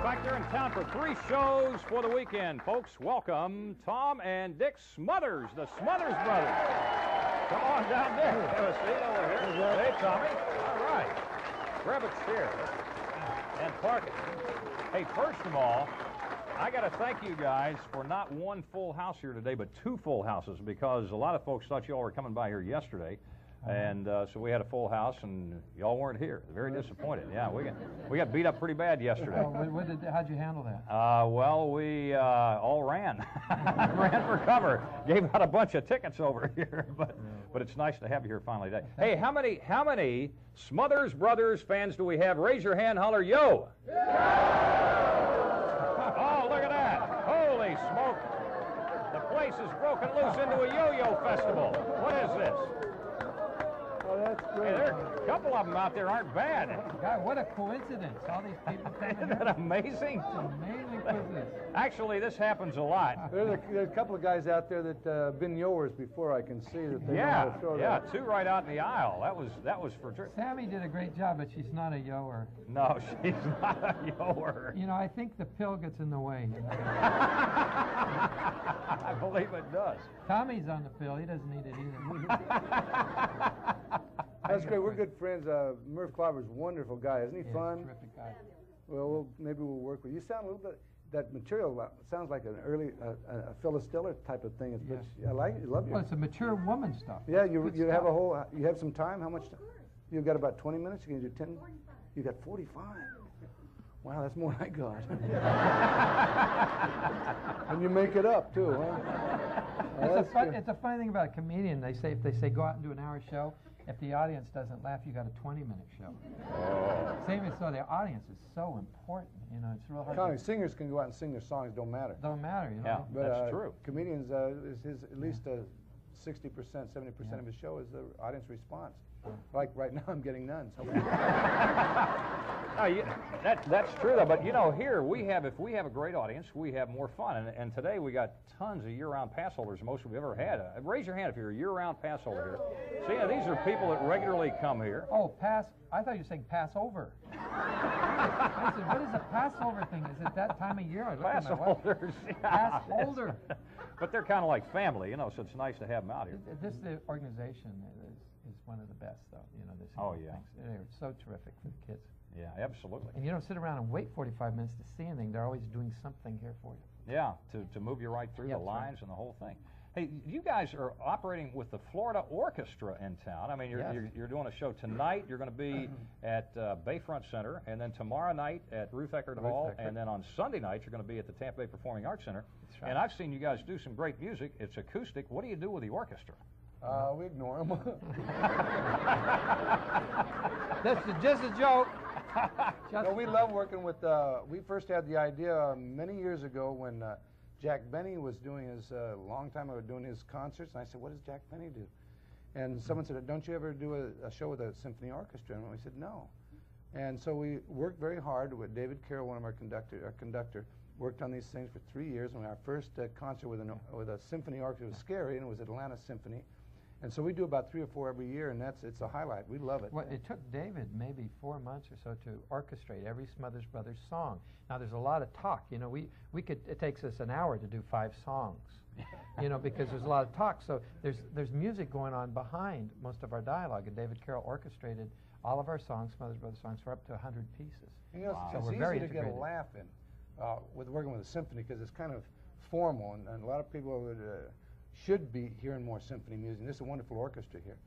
Back there in town for 3 shows for the weekend. Folks, welcome Tom and Dick Smothers, the Smothers brothers. Come on down there. Have a seat over here. Hey, Tommy. All right. Grab a chair and park it. Hey, first of all, I got to thank you guys for not one full house here today, but 2 full houses, because a lot of folks thought you all were coming by here yesterday. And so we had a full house, and y'all weren't here. Very disappointed. Yeah, we got beat up pretty bad yesterday. How'd you handle that? Well, we all ran, ran for cover. Gave out a bunch of tickets over here, but it's nice to have you here finally today. Hey, how many Smothers Brothers fans do we have? Raise your hand, holler, yo! Oh, look at that! Holy smoke! The place is broken loose into a yo-yo festival. What is this? Oh, that's great. Hey, there are a couple of them out there aren't bad. God, what a coincidence. All these people coming Isn't that amazing? It's an amazing coincidence. Actually, this happens a lot. There's a couple of guys out there that have been yowers before. I can see that they know how to throw that. 2 right out in the aisle. That was for sure. Sammy did a great job, but she's not a yower. No, she's not a yower. You know, I think the pill gets in the way. I believe it does. Tommy's on the pill. He doesn't need it either. That's great. We're good friends. Murph Clobber's a wonderful guy. Isn't he fun? Terrific guy. Well, maybe we'll work with you. You sound a little bit, that material sounds like an early a Phyllis Diller type of thing. Yes. I like it. I love you. Well, it's a mature woman stuff. Yeah, you have a whole, you have some time? How much time? You've got about 20 minutes? You can do 10? You got 45. Wow, that's more than I got. And you make it up, too, huh? It's a funny thing about a comedian. They say, if they say go out and do an hour show, if the audience doesn't laugh, you got a 20-minute show. Oh. Same as so the audience is so important. You know, it's real hard. Connie, singers can go out and sing their songs, don't matter. Don't matter, you know. Yeah, But, that's true. Comedians, at least 60%, 70% of his show is the audience response. Like right now, I'm getting none. So. That's true, though. But, you know, here if we have a great audience, we have more fun. And today we got tons of year-round pass holders, most we've ever had. Raise your hand if you're a year-round pass holder here. See, these are people that regularly come here. Oh, pass. I thought you were saying Passover. I said, what is a Passover thing? Is it that time of year? Pass holders. Pass holder. But they're kind of like family, you know, so it's nice to have them out here. The organization is one of the best, though. You know, this. Oh, yeah. They're so terrific for the kids. Yeah, absolutely. And you don't sit around and wait 45 minutes to see anything. They're always doing something here for you. Yeah, to move you right through the lines and the whole thing. Hey, you guys are operating with the Florida Orchestra in town. I mean, you're doing a show tonight. You're going to be at Bayfront Center, and then tomorrow night at Ruth Eckerd Hall, and then on Sunday night you're going to be at the Tampa Bay Performing Arts Center. That's right. And I've seen you guys do some great music. It's acoustic. What do you do with the orchestra? We ignore them. That's just a joke. No, we love working with, we first had the idea many years ago when Jack Benny was doing his, long time ago, doing his concerts, and I said, what does Jack Benny do? And someone said, don't you ever do a show with a symphony orchestra? And we said, no. And so we worked very hard with David Carroll, one of our conductor, worked on these things for 3 years. And our first concert with a symphony orchestra was scary, and it was Atlanta Symphony. And so we do about 3 or 4 every year, and it's a highlight. We love it. Well, it took David maybe 4 months or so to orchestrate every Smothers Brothers song. Now, there's a lot of talk. You know, it takes us an hour to do 5 songs, you know, because there's a lot of talk. So there's music going on behind most of our dialogue, and David Carroll orchestrated all of our songs, Smothers Brothers songs, for up to 100 pieces. You know, So it's we're easy very to get a laugh in with working with a symphony because it's kind of formal, and a lot of people would, should be hearing more symphony music. There's a wonderful orchestra here.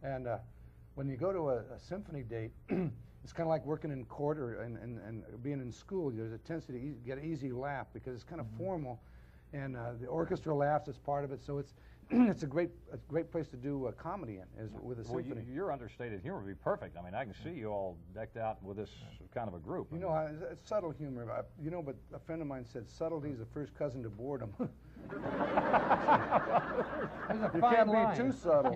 And when you go to a symphony date, it's kind of like working in court or and being in school. There's a tendency to get an easy laugh because it's kind of formal, and the orchestra laughs as part of it. So it's a great place to do a comedy in, is with a symphony. Well, your understated humor would be perfect. I mean, I can see you all decked out with this kind of a group. You know, it's subtle humor. You know, but a friend of mine said subtlety is the first cousin to boredom. There's a You fine can't line. be too subtle.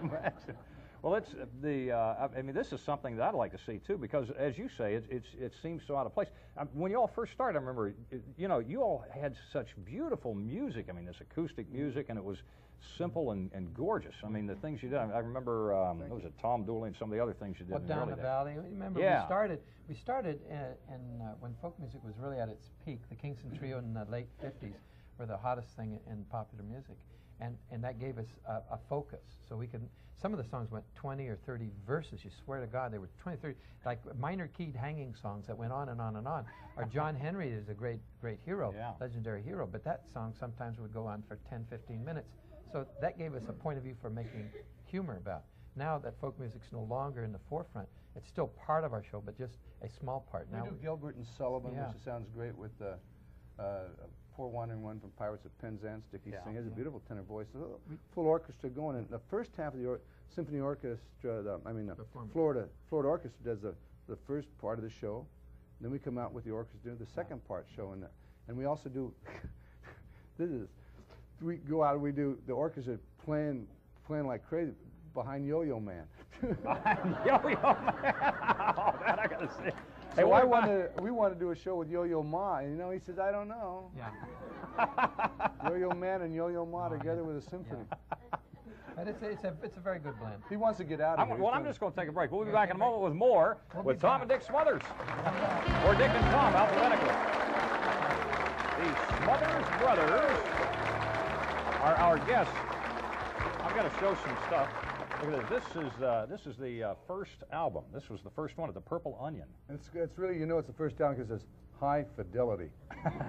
Imagine. Well, it's I mean, this is something that I'd like to see too, because as you say, it seems so out of place. When you all first started, I remember, you know, you all had such beautiful music. I mean, this acoustic music, and it was simple and gorgeous. I mean, the things you did. I remember, what was it, Tom Dooley and some of the other things you did. Well, in down early the days. valley. Remember, we started when folk music was really at its peak. The Kingston Trio in the late 50s were the hottest thing in popular music, and that gave us a focus. So we could. Some of the songs went 20 or 30 verses. You swear to God, they were 20, 30, like minor keyed hanging songs that went on and on and on. Or John Henry is a great hero, legendary hero, but that song sometimes would go on for 10, 15 minutes. So that gave us a point of view for making humor about. Now that folk music's no longer in the forefront, it's still part of our show, but just a small part. We Now do Gilbert and Sullivan, which sounds great with Poor Wandering One from Pirates of Penzance. Dickie Singh has a beautiful tenor voice. Full orchestra going. And the first half of the symphony orchestra, Florida Orchestra does the first part of the show. Then we come out with the orchestra doing the second part show, and we also do. We go out and we do the orchestra playing like crazy behind Yo-Yo Man. Behind Yo-Yo Man. Oh, that I gotta see. Hey, we want to do a show with Yo-Yo Ma, and he says, I don't know. Yeah. Yo-Yo Man and Yo-Yo Ma together with a symphony. Yeah. But it's a very good blend. He wants to get out of here. Well, I'm just going to take a break. We'll be back in a moment with more with Tom and Dick Smothers. Or Dick and Tom, alphabetically. The Smothers brothers are our guests. I've got to show some stuff. Look at this. This is the first album. This was the first one of the Purple Onion. It's really, it's the first album because it's High Fidelity.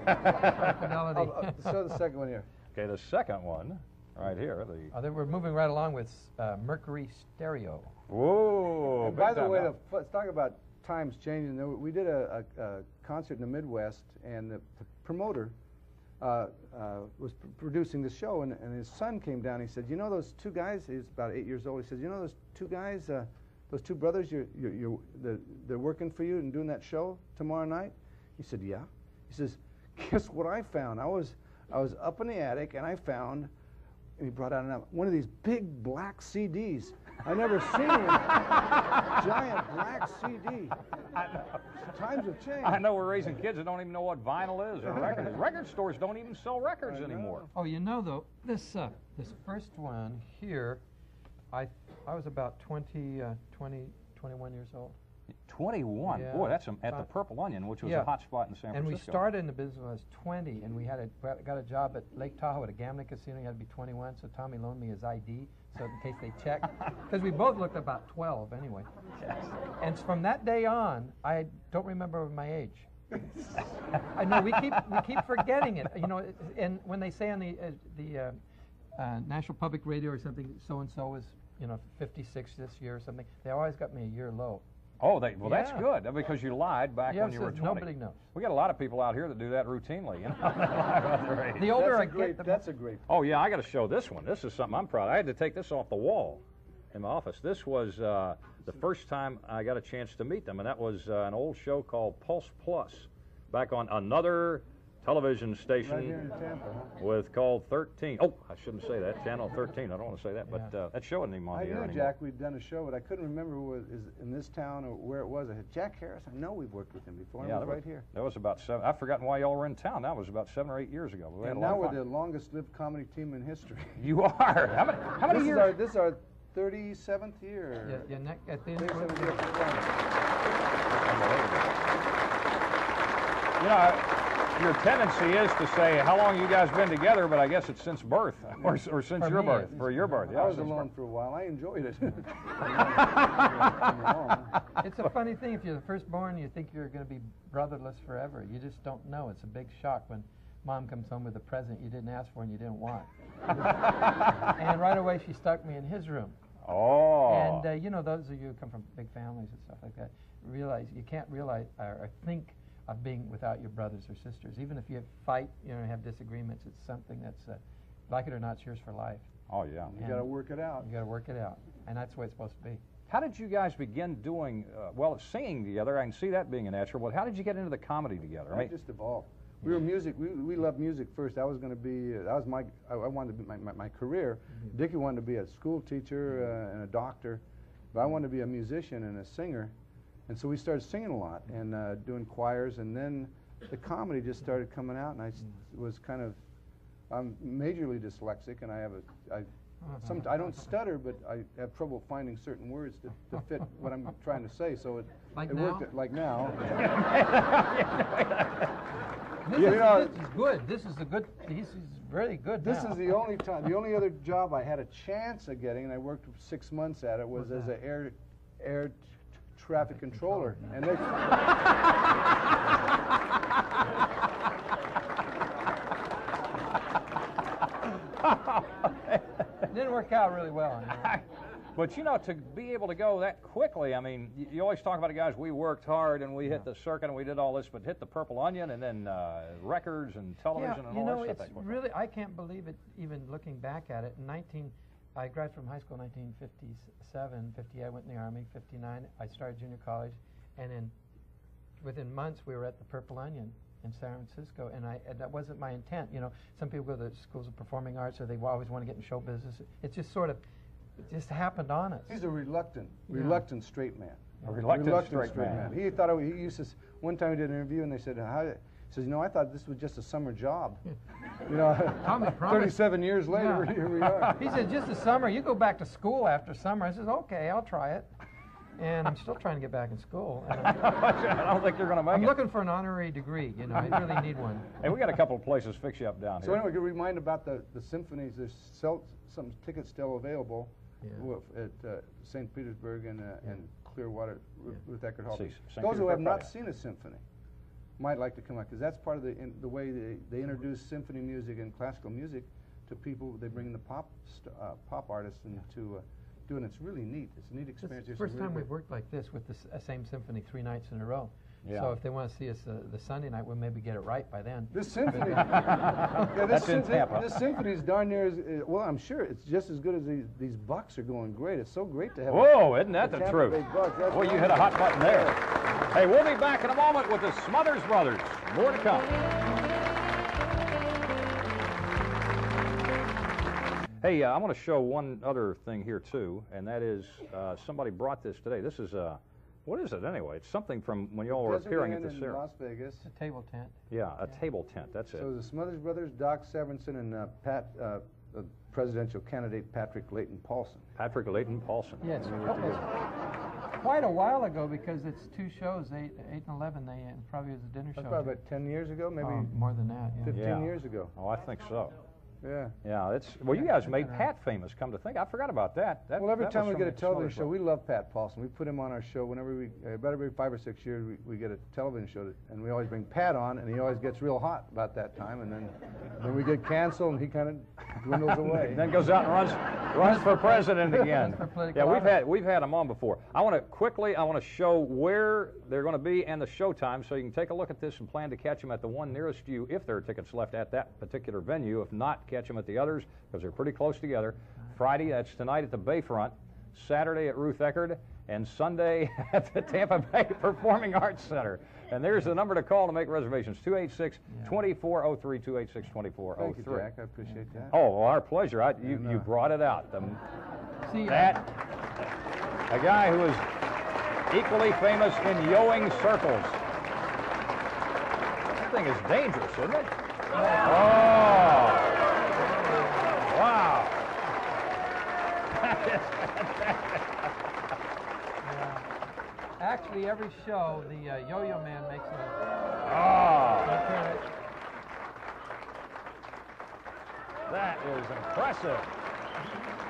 High Fidelity. Show the second one here. Okay, the second one, right here. We're moving right along with Mercury Stereo. Whoa! And by the way, let's talk about times changing. We did a concert in the Midwest, and the promoter was producing the show, and his son came down. He said, those two guys, he's about 8 years old, he said, those two guys, those two brothers, they're working for you and doing that show tomorrow night? He said, yeah. He says, guess what I found? I was up in the attic, and I found, and he brought out one of these big black CDs. I never seen a giant black CD. Times have changed. I know we're raising kids that don't even know what vinyl is or record. Record stores don't even sell records anymore. Oh, though, this first one here, I was about 21 years old. 21? Yeah. Boy, that's at the Purple Onion, which was a hot spot in San Francisco. And we started in the business when I was 20, and we got a job at Lake Tahoe at a gambling casino. You had to be 21, so Tommy loaned me his ID, so in case they checked. Because we both looked about 12 anyway. Yes. And from that day on, I don't remember my age. I know we keep forgetting it. And when they say on the National Public Radio or something, so and so is 56 this year or something, they always got me a year low. Oh, that's good, because you lied back when you were 20. Nobody knows. We got a lot of people out here that do that routinely. The older I get, that's a great. Oh yeah, I got to show this one. This is something I'm proud of. I had to take this off the wall in my office. This was the first time I got a chance to meet them, and that was an old show called Pulse Plus, back on another television station right here in Tampa, with called 13. Oh, I shouldn't say that. Channel 13. I don't want to say that, but that show isn't even on the air anymore. I knew Jack. We'd done a show, but I couldn't remember who is in this town or where it was. I said, Jack Harris. I know we've worked with him before. Yeah, right here. That was about 7. I've forgotten why y'all were in town. That was about 7 or 8 years ago. And now we're the longest-lived comedy team in history. You are. How many years? This is our 37th year. Yeah, at the end of 37th year. Your tendency is to say how long you guys been together, but I guess it's since birth or since your birth. For your birth, yeah. I was alone for a while. I enjoyed it. It's a funny thing. If you're the firstborn, you think you're going to be brotherless forever. You just don't know. It's a big shock when Mom comes home with a present you didn't ask for and you didn't want. And right away she stuck me in his room. Oh. And those of you who come from big families and stuff like that, you can't realize or think of being without your brothers or sisters. Even if you fight, have disagreements, it's something that's, like it or not, it's yours for life. Oh, yeah. You got to work it out. You got to work it out. And that's the way it's supposed to be. How did you guys begin doing, singing together? I can see that being a natural. But how did you get into the comedy together? It just evolved. We were music. We loved music first. I was going to be. I wanted to be my career. Mm-hmm. Dickie wanted to be a school teacher and a doctor, but I wanted to be a musician and a singer, and so we started singing a lot and doing choirs. And then the comedy just started coming out, and I was kind of I'm majorly dyslexic, and I have I don't stutter, but I have trouble finding certain words to fit what I'm trying to say. So it worked like now. This is good. This is a good. He's really good. This is the only time. The only other job I had a chance of getting, and I worked 6 months at it, was as an air traffic controller, and they. It didn't work out really well. But, you know, to be able to go that quickly, I mean, you always talk about the guys, we worked hard and we hit the circuit and we did all this, but hit the Purple Onion and then records and television and all that stuff. It's really, I can't believe it, even looking back at it. I graduated from high school in 1957, 58, I went in the Army, 59, I started junior college, and then within months we were at the Purple Onion in San Francisco, and that wasn't my intent. You know, some people go to schools of performing arts, or they always want to get in show business. It just sort of, it just happened on us. He's a reluctant straight man. A reluctant straight man. He thought he used to. One time we did an interview, and they said, "How?" He says, "You know, I thought this was just a summer job." You know, 37 years later, here we are. He said, "Just a summer. You go back to school after summer." I says, "Okay, I'll try it." And I'm still trying to get back in school. I don't think you're going to make it. I'm looking for an honorary degree. You know, I really need one. Hey, we got a couple of places to fix you up down here. So anyway, to remind about the symphonies, there's some tickets still available at St. Petersburg and Clearwater, Ruth Eckerd Hall. Those who have not seen a symphony might like to come out, because that's part of the way they introduce symphony music and classical music to people. They bring the pop artists into doing. It's really neat. It's a neat experience. It's the first time we've worked like this with the same symphony 3 nights in a row. Yeah. So if they want to see us the Sunday night, we'll maybe get it right by then. This symphony, this symphony is darn near well. I'm sure it's just as good as these Bucks are going great. It's so great to have. Whoa, isn't that the truth? Boy, you hit a hot button there. Hey, we'll be back in a moment with the Smothers Brothers. More to come. Hey, I want to show one other thing here, too, and that is somebody brought this today. This is, what is it anyway? It's something from when you all were appearing at the in Las Vegas. It's a table tent. Yeah, a table tent, that's it. So the Smothers Brothers, Doc Severinsen, and the presidential candidate Patrick Layton Paulson. Patrick Layton Paulson. Yes, quite a while ago, because it's 2 shows, 8 and 11. They probably was a dinner show. That's probably about 10 years ago, maybe. More than that. 15 years ago. Oh, I think so. Yeah. Yeah, it's well. You guys made Pat famous. Come to think, I forgot about that. Well, every time we get a television show, we love Pat Paulson. We put him on our show whenever about every 5 or 6 years, we get a television show, and we always bring Pat on, and he always gets real hot about that time, and then we get canceled, and he kind of dwindles away. Then goes out and runs for president again. Yeah, we've had him on before. I want to show where they're going to be and the show time, so you can take a look at this and plan to catch them at the one nearest you, if there are tickets left at that particular venue. If not, catch them at the others, because they're pretty close together. Friday, that's tonight at the Bayfront. Saturday at Ruth Eckerd, and Sunday at the Tampa Bay Performing Arts Center. And there's the number to call to make reservations, 286-2403, 286-2403. Thank you, Jack. I appreciate that. Oh, well, our pleasure. You brought it out. A guy who is equally famous in yoing circles. This thing is dangerous, isn't it? Oh! Wow! That is fantastic. Actually, every show, the Yo-Yo Man makes a... That is impressive.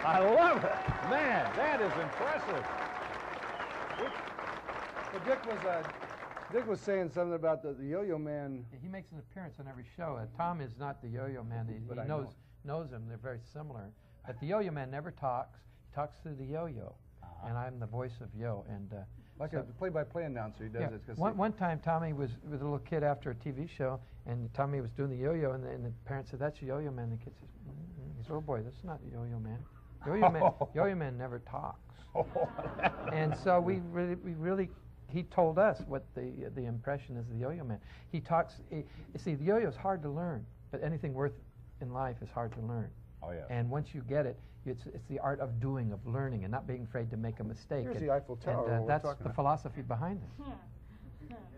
I love it. Man, that is impressive. Well, Dick was saying something about the Yo-Yo Man. He makes an appearance on every show. Tom is not the Yo-Yo Man. He knows him. They're very similar. But the Yo-Yo Man never talks. He talks through the yo-yo. And I'm the voice of Yo. And like a play-by-play announcer, he does it. One time, Tommy was with a little kid after a TV show, and Tommy was doing the yo-yo, and the parents said, "That's a Yo-Yo Man." The kid says, he said, "Oh boy, that's not the Yo-Yo Man. Yo-Yo Man never talks." And so we really. He told us what the impression is of the Yo-Yo Man. He talks. You see, the yo-yo is hard to learn, but anything worth in life is hard to learn. Oh yeah. And once you get it, it's the art of doing, of learning, and not being afraid to make a mistake. Here's the Eiffel Tower. And that's the philosophy behind it.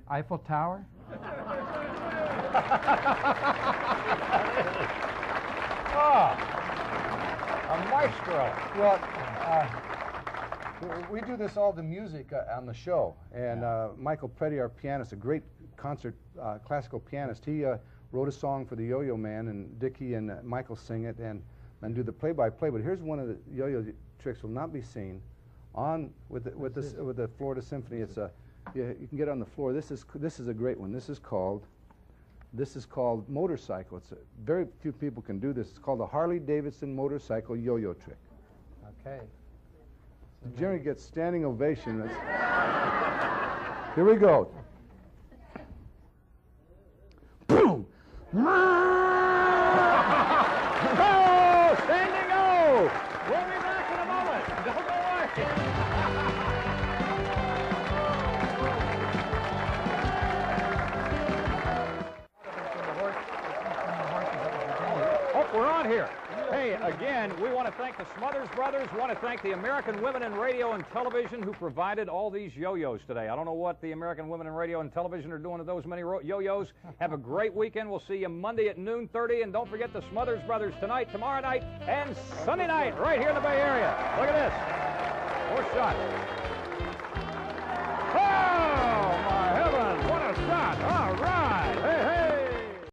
Eiffel Tower. Oh, a maestro. Well, we do this all the music on the show, and Michael Petty, our pianist, a great concert classical pianist, he wrote a song for the Yo-Yo Man, and Dickie and Michael sing it and do the play-by-play. But here's one of the yo-yo tricks will not be seen on with the Florida Symphony. It's you can get on the floor. This is a great one. This is called motorcycle. It's very few people can do this. It's called the Harley-Davidson motorcycle yo-yo trick. Okay. Jerry gets standing ovation. Here we go. Boom! Oh, standing O! We'll be back in a moment. Don't go away. Oh, we're on here. Hey, again, we want to thank the Smothers Brothers. We want to thank the American Women in Radio and Television who provided all these yo-yos today. I don't know what the American Women in Radio and Television are doing to those many yo-yos. Have a great weekend. We'll see you Monday at noon 30. And don't forget the Smothers Brothers tonight, tomorrow night, and Sunday night right here in the Bay Area. Look at this. 4 shots.